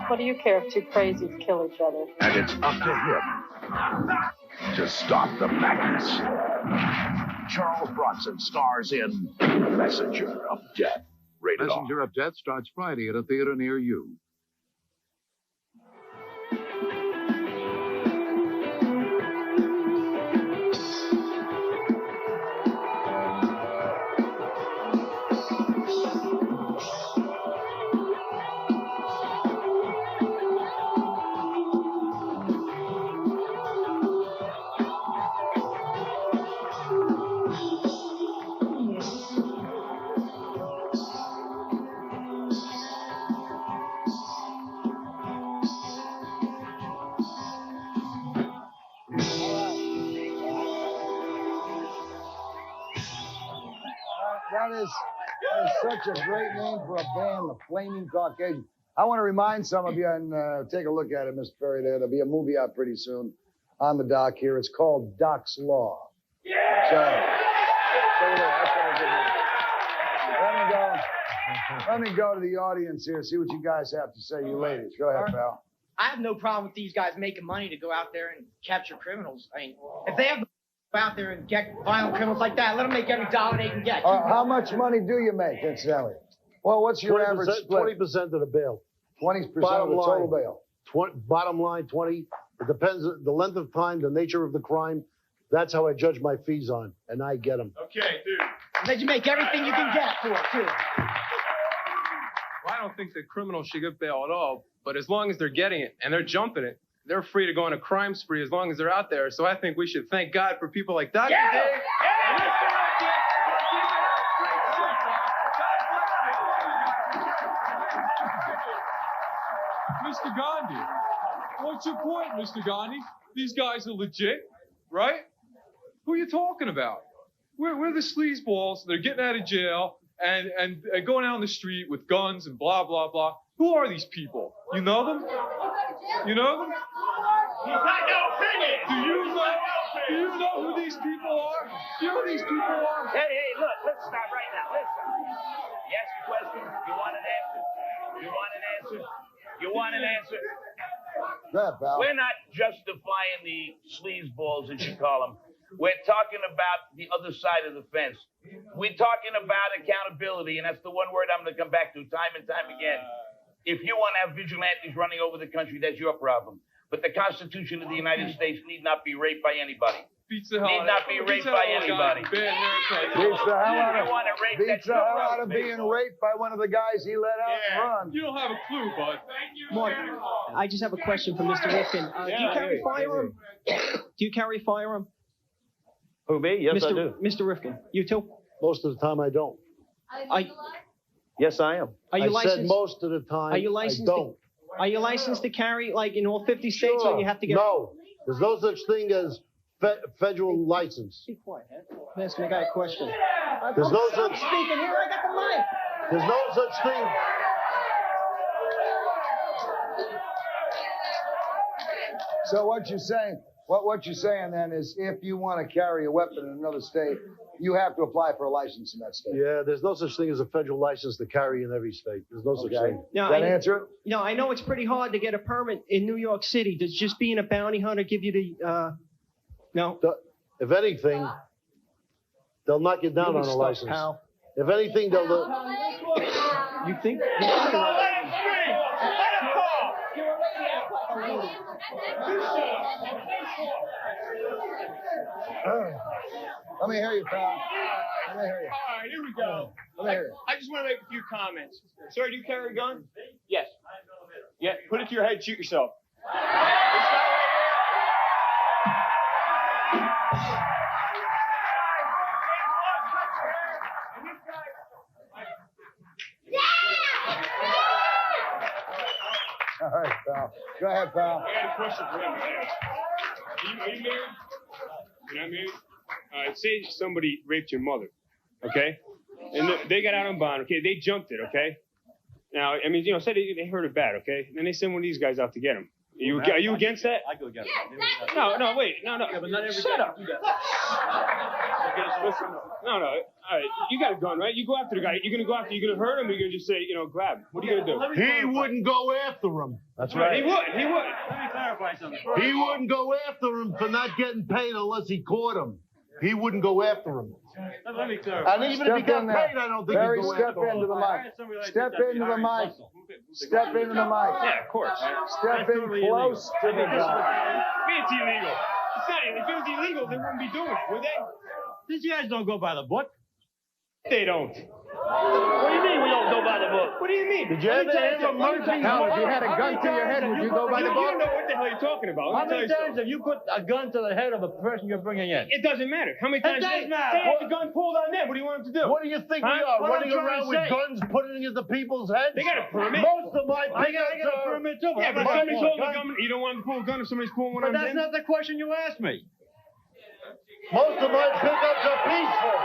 What do you care if two crazies kill each other? And it's up to him to stop the madness. Charles Bronson stars in Messenger of Death. Rated R. Messenger of Death starts Friday at a theater near you. That is such a great name for a band, the Flaming Caucasian. I want to remind some of you, and take a look at it, Mr. Perry, there'll be a movie out pretty soon on the dock here. It's called Doc's Law. Yeah! Let me go to the audience here, see what you guys have to say, you ladies. Go ahead, pal. I have no problem with these guys making money to go out there and capture criminals. I mean, if they have to go out there and get violent criminals like that, let them make every dollar they can get. How much money do you make, incidentally? Well, what's your average split? 20% of the bail. 20% of the total bail. Bottom line, 20. It depends the length of time, the nature of the crime. That's how I judge my fees on, and I get them. Okay, dude. And then you make everything you can get for it, too. Well, I don't think that criminals should get bail at all, but as long as they're getting it and they're jumping it, they're free to go on a crime spree as long as they're out there. So I think we should thank God for people like Dr. Yeah! Dave. Yeah! Mr. Gandhi, what's your point, Mr. Gandhi? These guys are legit, right? Who are you talking about? We're the sleazeballs. They're getting out of jail and going out on the street with guns and blah, blah, blah. Who are these people? You know them? You know them? He's got no opinion. Do you know who these people are? Do you know who these people are? Hey, look, let's stop right now. Let's stop. You ask a question, you want an answer. You want an answer. You want an answer. Good, pal. We're not justifying the sleazeballs, as you call them. We're talking about the other side of the fence. We're talking about accountability, and that's the one word I'm going to come back to time and time again. If you want to have vigilantes running over the country, that's your problem. But the Constitution of the United States need not be raped by anybody. Need not be raped by anybody. Beats the hell out of being raped by one of the guys he let out and run. You don't have a clue, bud. Morton, I just have a question for Mr. Rifkin. Do you carry a firearm? Do you carry a firearm? Who, me? Yes, I do. Mr. Rifkin, you too? Most of the time, I don't. Yes, I am. Are you licensed? Said most of the time, Are you licensed? I don't. Are you licensed to carry, like, in all 50 states, or you have to get... No, there's no such thing as federal license. Be quiet, huh? I'm asking the guy a question. There's no I'm such... speaking here. I got the mic. There's no such thing. So what you're saying, what you're saying then is, if you want to carry a weapon in another state, you have to apply for a license in that state. Yeah, there's no such thing as a federal license to carry in every state. There's no such thing. Now, Does that answer it? You know, I know it's pretty hard to get a permit in New York City. Does just being a bounty hunter give you the, no? If anything, they'll knock you down on a license. Pal. If anything, they'll... You think? Let me hear you, pal. Let me hear you. All right, here we go. Let me hear you. I just want to make a few comments. Sir, do you carry a gun? Yes. Yeah, put it to your head, shoot yourself. All right, pal. Go ahead, pal. I got a question for him. Are you married? You're not married? All right, say somebody raped your mother, okay? And they got out on bond, okay? They jumped it, okay? Now, I mean, you know, say they hurt it bad, okay? Then they send one of these guys out to get him. Are you against that? I go against it. No, wait, no. Yeah, but not every Shut guy up. can do that. Listen, no. All right, you got a gun, right? You go after the guy. You're gonna go after. You're gonna hurt him. Or you're gonna just say, you know, grab him. What are you gonna do? He wouldn't go after him. That's right. right. He would. Let me clarify something. He wouldn't go after him for not getting paid unless he caught him. He wouldn't go after him. Let me clarify. And even if he got paid, I don't think he'd go step after him. into the mic. Step into the mic. Step into the mic. Yeah, of course. Step in close to the guy. It's illegal. It's not. If it was illegal, they wouldn't be doing it, would they? These guys don't go by the book. They don't. What do you mean we don't go by the book? What do you mean? Did you ever hear Murphy? Hell, if you had a gun to your head, would you go by the You book? don't know what the hell you're talking about. How many times have you put a gun to the head of a person you're bringing in? It doesn't matter. How many times does they matter. have the gun pulled on them? What do you want them to do? What do you think we Huh? are, What running I'm trying around to with say. guns, putting it into people's heads? They got a permit. Most of my I got pickups a are... permit too. Yeah, but I'm somebody's not holding a gun. You don't want them to pull a gun if somebody's pulling one But on that's them? not the question you asked me. Most of my pickups are peaceful.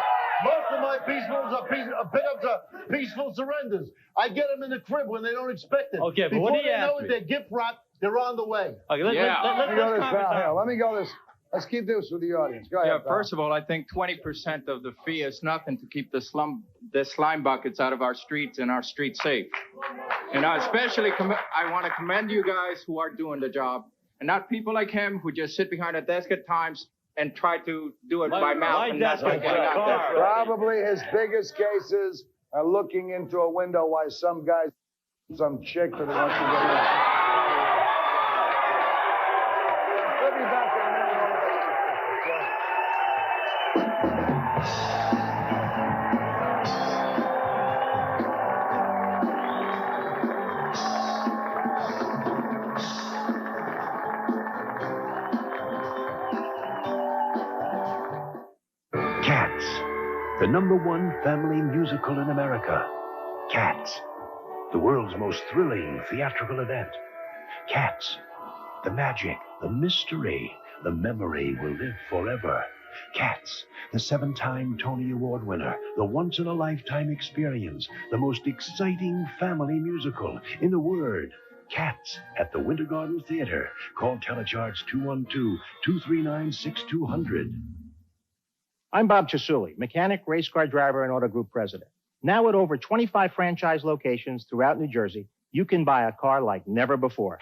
Most of my pickups are peaceful surrenders. I get them in the crib when they don't expect it. Okay, but Before what do you they know ask it, me? they're gift wrapped. They're on the way. Okay, Let me go this, comment pal. on- Here, let me go this. Let's keep this with the audience. Go ahead, Yeah, pal. first of all, I think 20% of the fee is nothing to keep the slime buckets out of our streets and our streets safe. And I especially, I want to commend you guys who are doing the job, and not people like him who just sit behind a desk at times and try to do it by mouth and not getting out there. Probably his biggest cases are looking into a window while some guy, some chick that wants to get in. We'll be back in a minute. Cats, the #1 family musical in America. Cats, the world's most thrilling theatrical event. Cats, the magic, the mystery, the memory will live forever. Cats, the 7-time Tony Award winner, the once-in-a-lifetime experience, the most exciting family musical in the world. Cats at the Winter Garden Theater. Call Telecharge 212-239-6200. I'm Bob Chisuli, mechanic, race car driver, and auto group president. Now at over 25 franchise locations throughout New Jersey, you can buy a car like never before.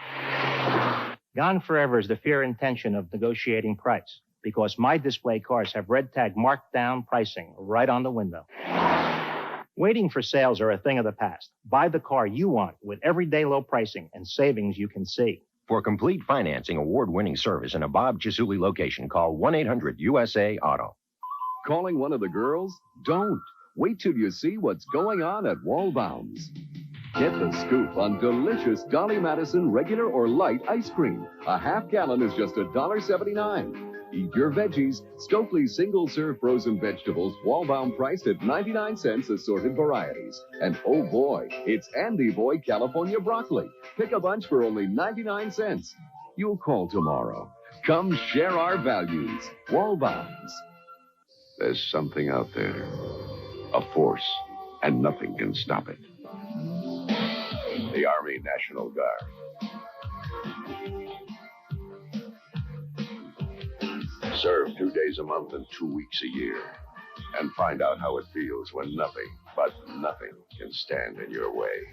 Gone forever is the fear and tension of negotiating price, because my display cars have red tag marked down pricing right on the window. Waiting for sales are a thing of the past. Buy the car you want with everyday low pricing and savings you can see. For complete financing, award-winning service in a Bob Chisuli location, call 1-800-USA-AUTO. Calling one of the girls? Don't. Wait till you see what's going on at Wallbounds. Get the scoop on delicious Dolly Madison regular or light ice cream. A half gallon is just $1.79. Eat your veggies. Stokely's single-serve frozen vegetables, wall-bound priced at 99 cents, assorted varieties. And oh boy, it's Andy Boy California broccoli. Pick a bunch for only 99 cents. You'll call tomorrow. Come share our values. Wall-bounds. There's something out there, a force, and nothing can stop it. The Army National Guard. Serve 2 days a month and 2 weeks a year. And find out how it feels when nothing, but nothing, can stand in your way.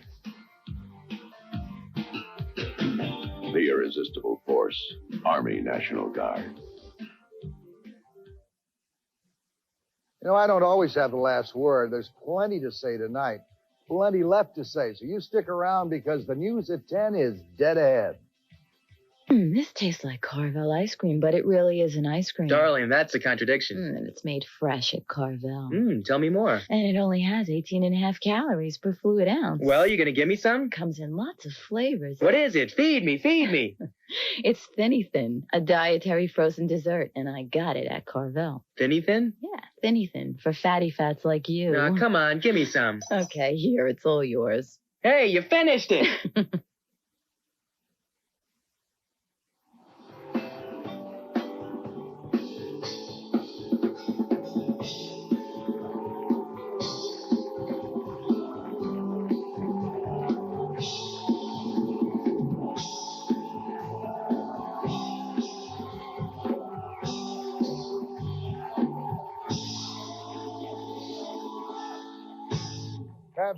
The irresistible force, Army National Guard. You know, I don't always have the last word. There's plenty to say tonight. Plenty left to say. So you stick around because the news at 10 is dead ahead. This tastes like Carvel ice cream, but it really isn't ice cream. Darling, that's a contradiction. And it's made fresh at Carvel. Tell me more. And it only has 18.5 calories per fluid ounce. Well, you gonna give me some? Comes in lots of flavors. What is it? Feed me, feed me. It's Thinny Thin, a dietary frozen dessert, and I got it at Carvel. Thinny Thin? Yeah, Thinny Thin, for fatty fats like you. Now, come on, give me some. Okay, here, it's all yours. Hey, you finished it.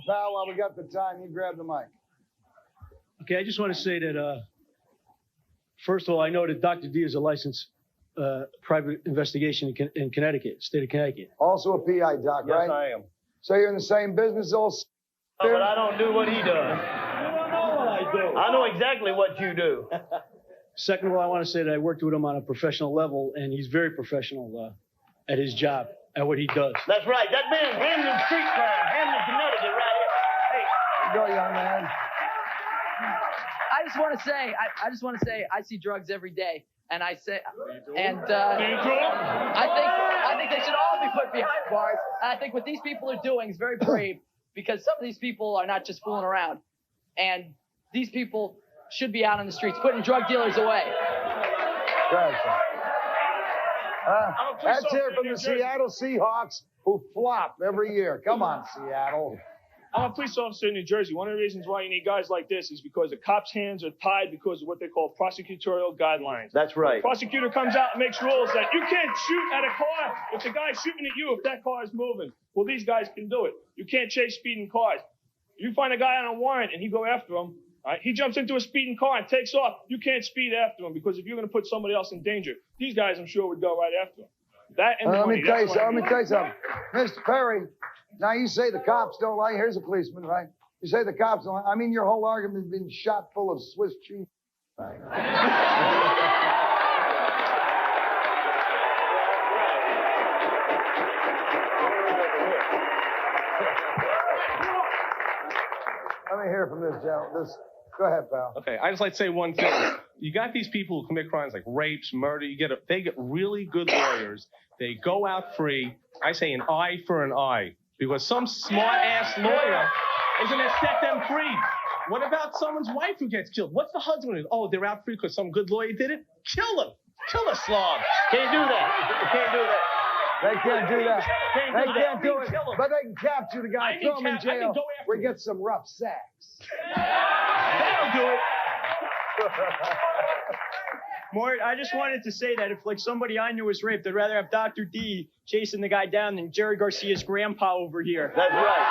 Pal, while we got the time, you grab the mic. Okay, I just want to say that, first of all, I know that Dr. D is a licensed private investigation in Connecticut, state of Connecticut. Also a PI, Doc, right? Yes, I am. So you're in the same business, old Oh, but I don't do what he does. You don't know what I do. I know exactly what you do. Second of all, I want to say that I worked with him on a professional level, and he's very professional at his job, at what he does. That's right. That man's handling street crime, handling Connecticut right here. Hey, go, young man. I just want to say, I see drugs every day, and I say, and I think they should all be put behind bars. And I think what these people are doing is very brave, because some of these people are not just fooling around, and these people should be out on the streets putting drug dealers away. Let's hear from the Seattle Seahawks, who flop every year. Come on, Seattle. I'm a police officer in New Jersey. One of the reasons why you need guys like this is because the cops' hands are tied because of what they call prosecutorial guidelines. That's right. The prosecutor comes out and makes rules that you can't shoot at a car if the guy's shooting at you if that car is moving. Well, these guys can do it. You can't chase speeding cars. You find a guy on a warrant and you go after him. Right? He jumps into a speeding car and takes off. You can't speed after him because if you're going to put somebody else in danger, these guys, I'm sure, would go right after him. That and let me tell you something. Mr. Perry, now you say the cops don't like, here's a policeman, right? You say the cops don't like, I mean, your whole argument has been shot full of Swiss cheese. Right. Let me hear from this gentleman. Go ahead, pal. Okay, I just like to say one thing. You got these people who commit crimes like rapes, murder. They get really good lawyers. They go out free. I say an eye for an eye, because some smart-ass lawyer is going to set them free. What about someone's wife who gets killed? What's the husband? Oh, they're out free because some good lawyer did it? Kill him. Kill a slob. Can't do that. You can't do that. They can't do that. They can't do it. Kill him. But they can capture the guy, throw him in jail. We get some rough sacks. That'll do it. Mort, I just wanted to say that if, like, somebody I knew was raped, I'd rather have Dr. D chasing the guy down than Jerry Garcia's grandpa over here. That's right.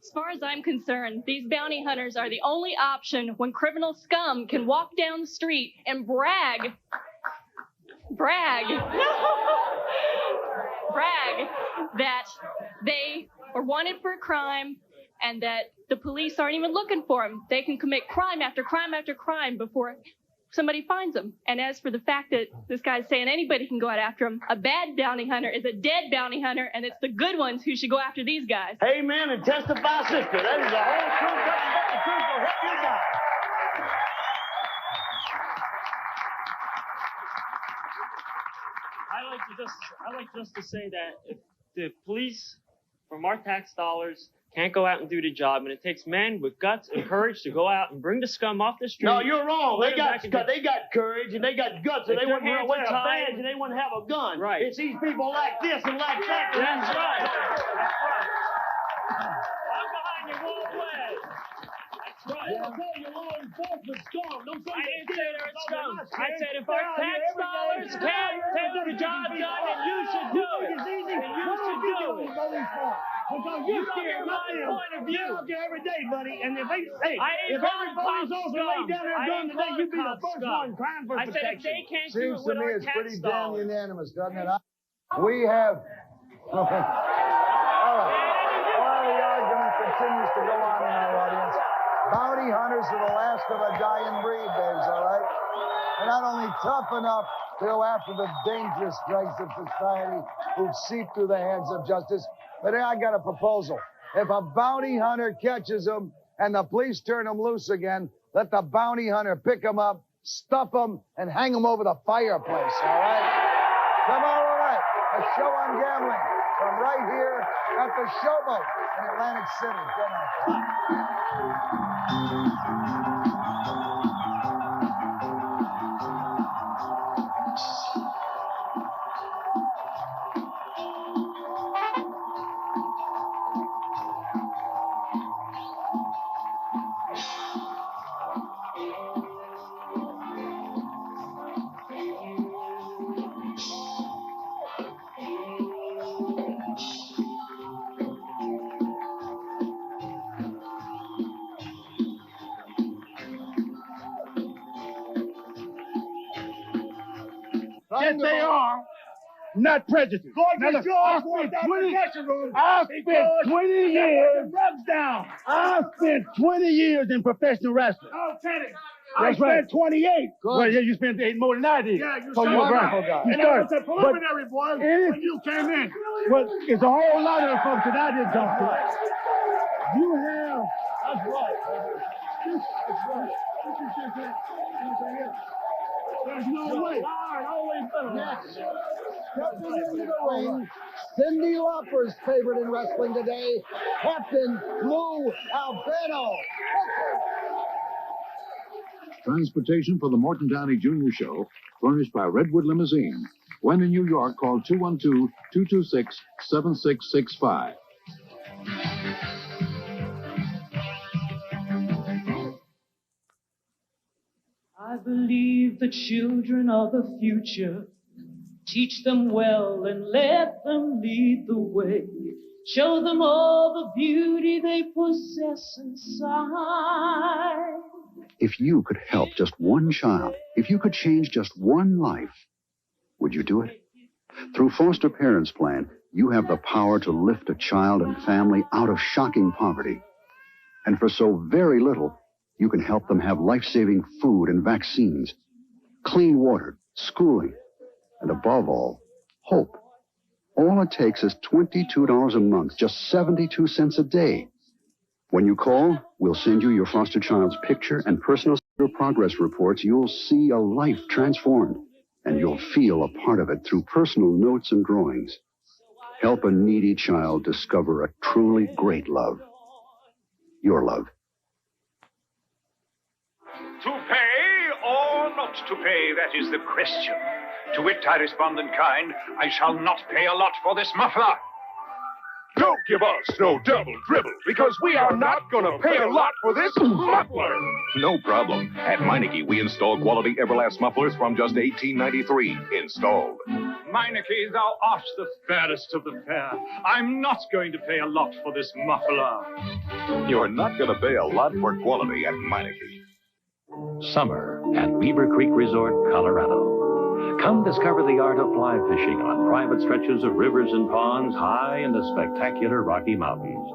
As far as I'm concerned, these bounty hunters are the only option when criminal scum can walk down the street and brag that they are wanted for a crime and that the police aren't even looking for them. They can commit crime after crime after crime before somebody finds them. And as for the fact that this guy's saying anybody can go out after him, a bad bounty hunter is a dead bounty hunter, and it's the good ones who should go after these guys. Amen and testify, sister. That is the whole truth. Nothing but the truth will help you die. I like just to say that if the police, from our tax dollars, can't go out and do the job, and it takes men with guts and courage to go out and bring the scum off the street. No, you're wrong. They got courage and they got guts and they wouldn't wear a badge and they wouldn't have a gun. Right. It's these people like this and like that. That's right. I'm behind you all the way. That's right. Don't tell your law enforcement scum. Don't say I didn't say they're scum. I said if our tax dollars can't take the job done, then you should do it. And you should do it. Because you're scared my point of view. You're out there every day, buddy. And if every police officer laid down their gun today, you'd be the first one crying for protection. I said if they can't do it Seems to with me our it's tax pretty damn dollars. unanimous, doesn't it? We have. All right. While the argument continues to go on in our audience, bounty hunters are the last of a dying breed, babes, all right? They're not only tough enough to go after the dangerous dregs of society who've seeped through the hands of justice, but I got a proposal. If a bounty hunter catches them and the police turn them loose again, let the bounty hunter pick them up, stuff them, and hang them over the fireplace, all right? Tomorrow night, a show on gambling from right here at the Showboat in Atlantic City. Good night. Yes, they are. Not prejudiced. Now, look, I spent 20 years. I spent 20 years in professional wrestling. Oh, Teddy. That's I right. spent 28. Well, yeah, you spent 8 more than I did. Yeah, you so started. you're right. And that was the preliminary, boy, when you came in. Well, it's a whole lot of folks that I didn't talk to. You have. That's right. That's right. There's no way. Stepping into the ring, Cyndi Lauper's favorite in wrestling today, Captain Lou Albano. Transportation for the Morton Downey Jr. Show, furnished by Redwood Limousine. When in New York, call 212-226-7665. I believe the children are the future. Teach them well and let them lead the way. Show them all the beauty they possess inside. If you could help just one child, if you could change just one life, would you do it? Through Foster Parents Plan, you have the power to lift a child and family out of shocking poverty. And for so very little, you can help them have life-saving food and vaccines, clean water, schooling, and above all, hope. All it takes is $22 a month, just 72 cents a day. When you call, we'll send you your foster child's picture and personal progress reports. You'll see a life transformed, and you'll feel a part of it through personal notes and drawings. Help a needy child discover a truly great love. Your love. To pay or not to pay, that is the question. To which I respond in kind, I shall not pay a lot for this muffler. Don't give us no double dribble, because we are not going to pay a lot for this muffler. No problem. At Meineke, we install quality Everlast mufflers from just $18.93. Installed. Meineke, thou art the fairest of the fair. I'm not going to pay a lot for this muffler. You're not going to pay a lot for quality at Meineke. Summer at Beaver Creek Resort, Colorado. Come discover the art of fly fishing on private stretches of rivers and ponds high in the spectacular Rocky Mountains.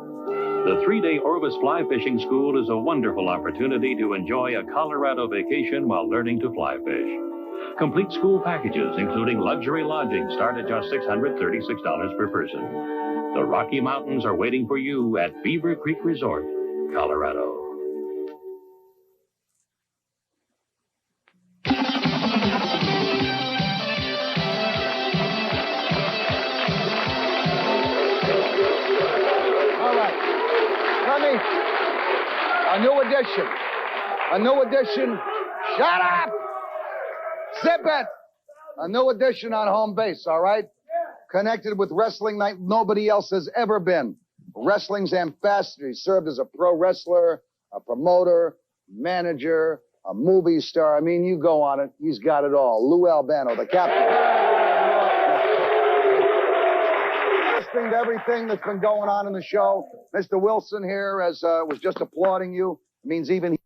The 3-day Orvis Fly Fishing School is a wonderful opportunity to enjoy a Colorado vacation while learning to fly fish. Complete school packages, including luxury lodging, start at just $636 per person. The Rocky Mountains are waiting for you at Beaver Creek Resort, Colorado. A new edition. Shut up! Zip it! A new edition on home base, all right? Connected with wrestling like nobody else has ever been. Wrestling's ambassador. He served as a pro wrestler, a promoter, manager, a movie star. I mean, you go on it. He's got it all. Lou Albano, the captain. Listening to everything that's been going on in the show. Mr. Wilson here was just applauding you. It means even